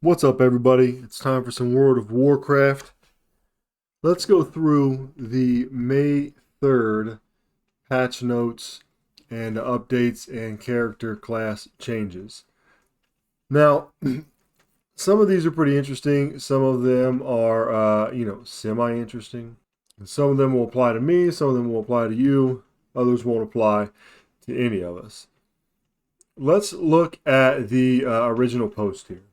What's up, everybody? It's time for some World of Warcraft. Let's go through the May 3rd patch notes and updates and character class changes. Now, some of these are pretty interesting. Some of them are, semi-interesting. Some of them will apply to me. Some of them will apply to you. Others won't apply to any of us. Let's look at the original post here.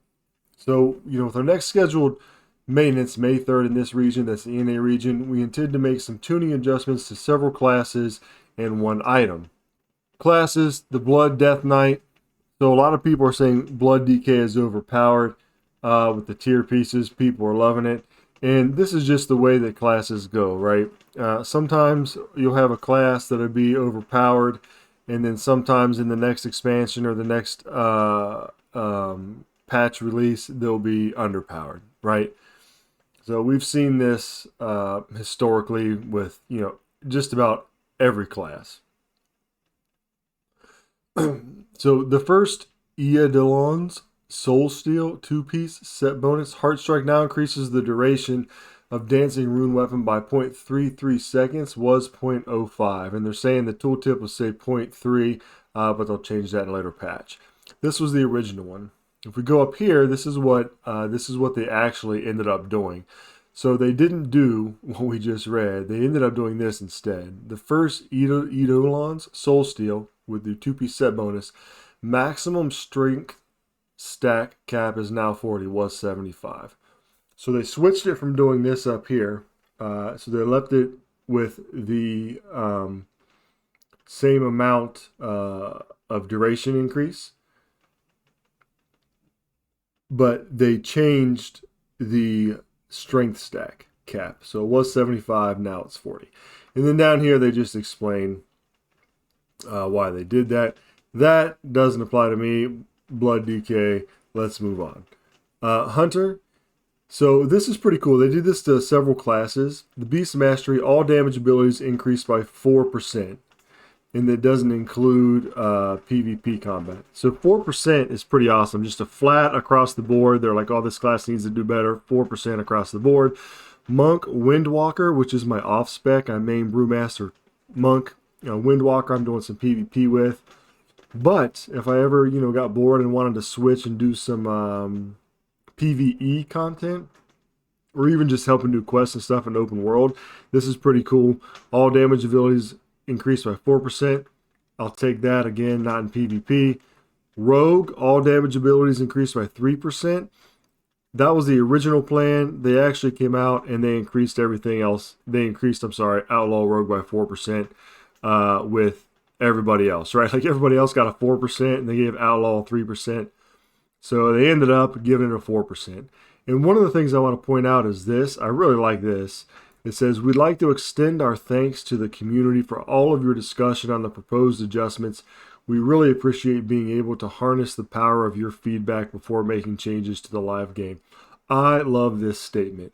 So, with our next scheduled maintenance, May 3rd in this region, that's the NA region, we intend to make some tuning adjustments to several classes and one item. Classes, the Blood Death Knight. So a lot of people are saying Blood DK is overpowered with the tier pieces. People are loving it. And this is just the way that classes go, right? Sometimes you'll have a class that'll be overpowered, and then sometimes in the next expansion or the next patch release, they'll be underpowered, right? So we've seen this historically with, just about every class. So the first Eidolon's Soul Steel 2-piece set bonus. Heartstrike now increases the duration of Dancing Rune Weapon by 0.33 seconds, was 0.05. And they're saying the tooltip will say 0.3, but they'll change that in a later patch. This was the original one. If we go up here, this is what they actually ended up doing. So they didn't do what we just read. They ended up doing this instead. The first Eidolon's Soul Steel with the 2-piece set bonus, maximum strength stack cap is now 40, was 75. So they switched it from doing this up here. So they left it with the same amount of duration increase, but they changed the strength stack cap. So it was 75, now it's 40. And then down here, they just explain why they did that. That doesn't apply to me. Blood DK. Let's move on. Hunter. So this is pretty cool. They did this to several classes. The Beast Mastery, all damage abilities increased by 4%. And that doesn't include PvP combat. So 4% is pretty awesome. Just a flat across the board. They're like, oh, this class needs to do better. 4% across the board. Monk Windwalker, which is my off-spec. I main Brewmaster Monk. Windwalker I'm doing some PvP with. But if I ever, got bored and wanted to switch and do some PvE content, or even just helping do quests and stuff in open world, this is pretty cool. All damage abilities increased by 4%. I'll take that again, not in PvP. Rogue, all damage abilities increased by 3%. That was the original plan. They actually came out and they increased everything else. They increased, Outlaw Rogue by 4% with everybody else, right? Like everybody else got a 4% and they gave Outlaw 3%. So they ended up giving it a 4%. And one of the things I want to point out is this. I really like this. It says, we'd like to extend our thanks to the community for all of your discussion on the proposed adjustments. We really appreciate being able to harness the power of your feedback before making changes to the live game. I love this statement.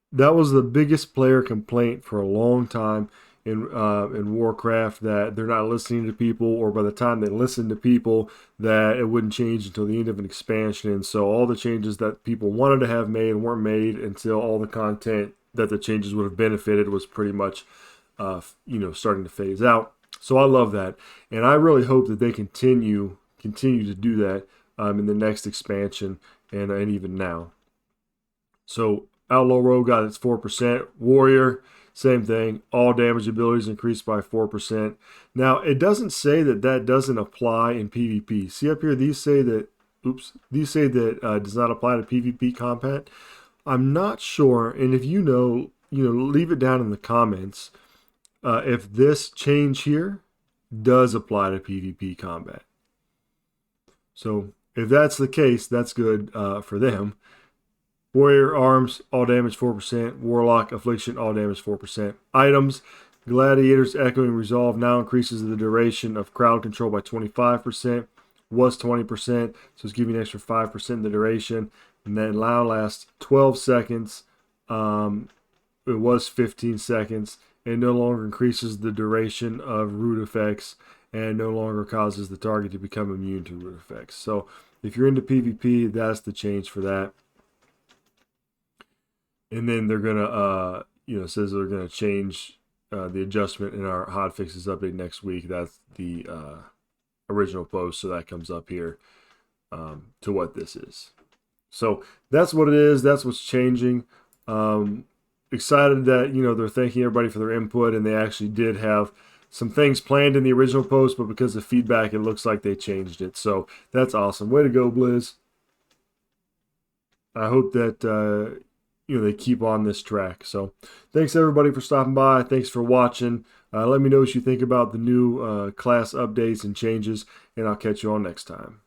That was the biggest player complaint for a long time in Warcraft, that they're not listening to people, or by the time they listen to people, that it wouldn't change until the end of an expansion. And so all the changes that people wanted to have made weren't made until all the content that the changes would have benefited was pretty much, starting to phase out. So I love that, and I really hope that they continue to do that in the next expansion and even now. So Outlaw Rogue got its 4%. Warrior, same thing. All damage abilities increased by 4%. Now it doesn't say that doesn't apply in PvP. See up here, these say that does not apply to PvP combat. I'm not sure, and if you know, leave it down in the comments if this change here does apply to PvP combat. So if that's the case, that's good for them. Warrior Arms, all damage 4%. Warlock Affliction, all damage 4%. Items, Gladiator's Echoing Resolve now increases the duration of crowd control by 25%. Was 20%, so it's giving an extra 5% in the duration. And then now lasts 12 seconds. It was 15 seconds. And no longer increases the duration of root effects, and no longer causes the target to become immune to root effects. So If you're into PvP, that's the change for that. And then they're gonna, it says they're gonna change the adjustment in our hotfixes update next week. That's the original post, so that comes up here to what this is. So that's what it is. That's what's changing. Excited that they're thanking everybody for their input, and they actually did have some things planned in the original post, but because of feedback, it looks like they changed it. So that's awesome. Way to go, Blizz. I hope that they keep on this track. So thanks everybody for stopping by. Thanks for watching. Let me know what you think about the new class updates and changes, and I'll catch you all next time.